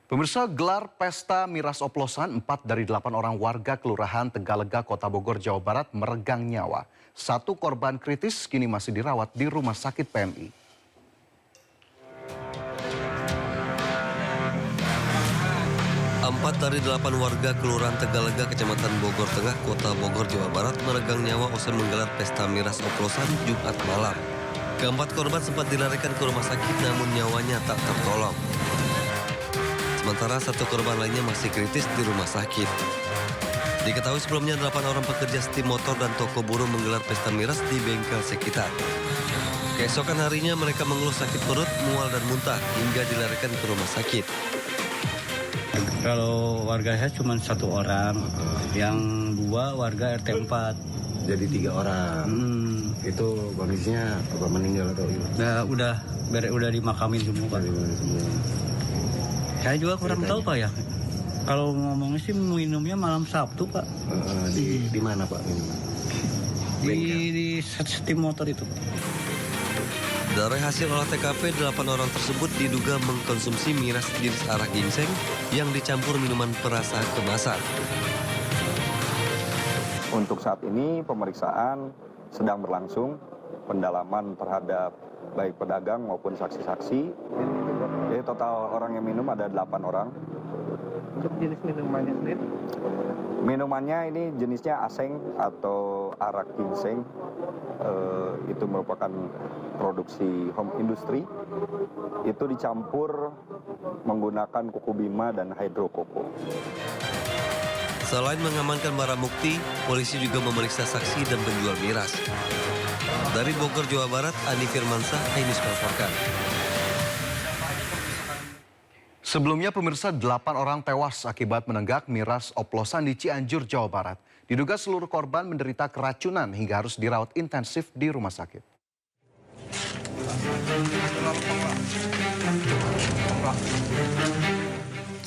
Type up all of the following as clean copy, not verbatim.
Pemirsa, gelar pesta miras oplosan 4 dari 8 orang warga Kelurahan Tegalega, Kota Bogor, Jawa Barat meregang nyawa. 1 korban kritis kini masih dirawat di Rumah Sakit PMI. Empat dari 8 warga Kelurahan Tegalega, Kecamatan Bogor Tengah, Kota Bogor, Jawa Barat meregang nyawa usai menggelar pesta miras oplosan Jumat malam. Keempat korban sempat dilarikan ke rumah sakit namun nyawanya tak tertolong. Sementara 1 korban lainnya masih kritis di rumah sakit. Diketahui sebelumnya 8 orang pekerja setim motor dan toko buruh menggelar pesta miras di bengkel sekitar. Keesokan harinya mereka mengeluh sakit perut, mual dan muntah hingga dilarikan ke rumah sakit. Kalau warga saya cuma 1 orang, yang 2 warga RT 4. Jadi 3 orang. Itu kondisinya apa, meninggal atau gimana? Udah dimakamin semua, Pak. Saya juga kurang tahu, Pak, ya. Kalau ngomongnya sih minumnya malam Sabtu, Pak. Di mana, Pak? Di setim motor itu, Pak. Dari hasil olah TKP, 8 orang tersebut diduga mengkonsumsi miras jenis arak ginseng yang dicampur minuman perasa kemasan. Untuk saat ini pemeriksaan sedang berlangsung, pendalaman terhadap baik pedagang maupun saksi-saksi. Jadi total orang yang minum ada 8 orang. Untuk jenis minumannya sendiri? Minumannya ini jenisnya aseng atau arak ginseng. Itu merupakan produksi home industry. Itu dicampur menggunakan kuku bima dan hidrokoko. Selain mengamankan barang bukti, polisi juga memeriksa saksi dan penjual miras. Dari Bogor, Jawa Barat, Andi Firmansyah, iNews melaporkan. Sebelumnya pemirsa, 8 orang tewas akibat menenggak miras oplosan di Cianjur, Jawa Barat. Diduga seluruh korban menderita keracunan hingga harus dirawat intensif di rumah sakit.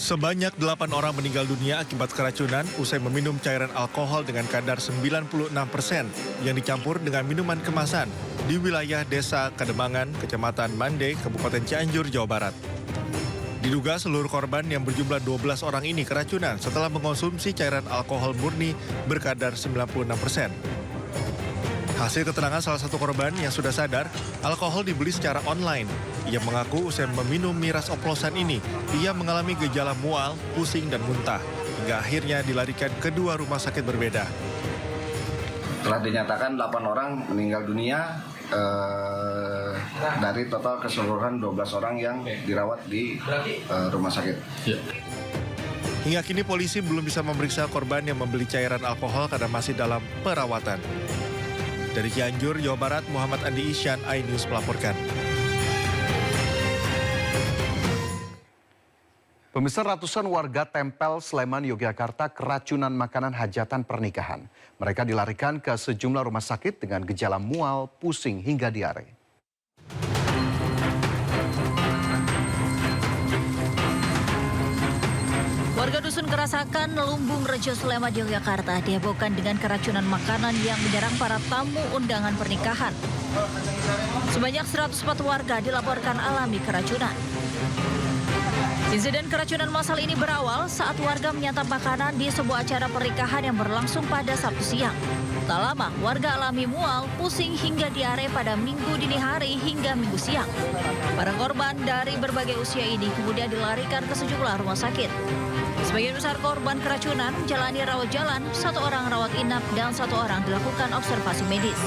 Sebanyak 8 orang meninggal dunia akibat keracunan usai meminum cairan alkohol dengan kadar 96% yang dicampur dengan minuman kemasan di wilayah Desa Kademangan, Kecamatan Mande, Kabupaten Cianjur, Jawa Barat. Diduga seluruh korban yang berjumlah 12 orang ini keracunan setelah mengonsumsi cairan alkohol murni berkadar 96%. Hasil keterangan salah satu korban yang sudah sadar, alkohol dibeli secara online. Ia mengaku usai meminum miras oplosan ini, ia mengalami gejala mual, pusing, dan muntah. Hingga akhirnya dilarikan ke 2 rumah sakit berbeda. Telah dinyatakan 8 orang meninggal dunia dari total keseluruhan 12 orang yang dirawat di rumah sakit. Hingga kini polisi belum bisa memeriksa korban yang membeli cairan alkohol karena masih dalam perawatan. Dari Cianjur, Jawa Barat, Muhammad Andi Isyan, iNews melaporkan. Pemirsa, ratusan warga Tempel, Sleman, Yogyakarta keracunan makanan hajatan pernikahan. Mereka dilarikan ke sejumlah rumah sakit dengan gejala mual, pusing, hingga diare. Warga Dusun Kerasakan, Lumbung Rejo, Sleman, Yogyakarta dihebohkan dengan keracunan makanan yang menyerang para tamu undangan pernikahan. Sebanyak 104 warga dilaporkan alami keracunan. Insiden keracunan massal ini berawal saat warga menyantap makanan di sebuah acara pernikahan yang berlangsung pada Sabtu siang. Tak lama, warga alami mual, pusing hingga diare pada Minggu dini hari hingga Minggu siang. Para korban dari berbagai usia ini kemudian dilarikan ke sejumlah rumah sakit. Sebagian besar korban keracunan menjalani rawat jalan, 1 orang rawat inap dan 1 orang dilakukan observasi medis.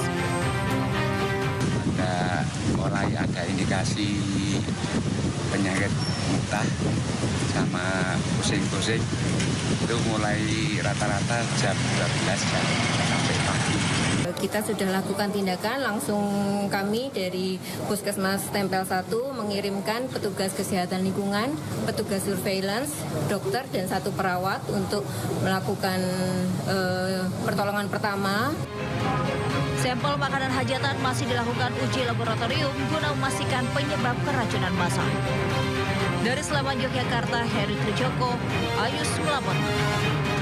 Mulai ada indikasi penyakit muntah sama pusing-pusing itu mulai rata-rata jam 12 sampai pagi. Kita sudah lakukan tindakan, langsung kami dari Puskesmas Tempel 1 mengirimkan petugas kesehatan lingkungan, petugas surveillance, dokter dan 1 perawat untuk melakukan pertolongan pertama. Sampel makanan hajatan masih dilakukan uji laboratorium guna memastikan penyebab keracunan massal. Dari Sleman, Yogyakarta, Heri Trijoko, iNews melapor.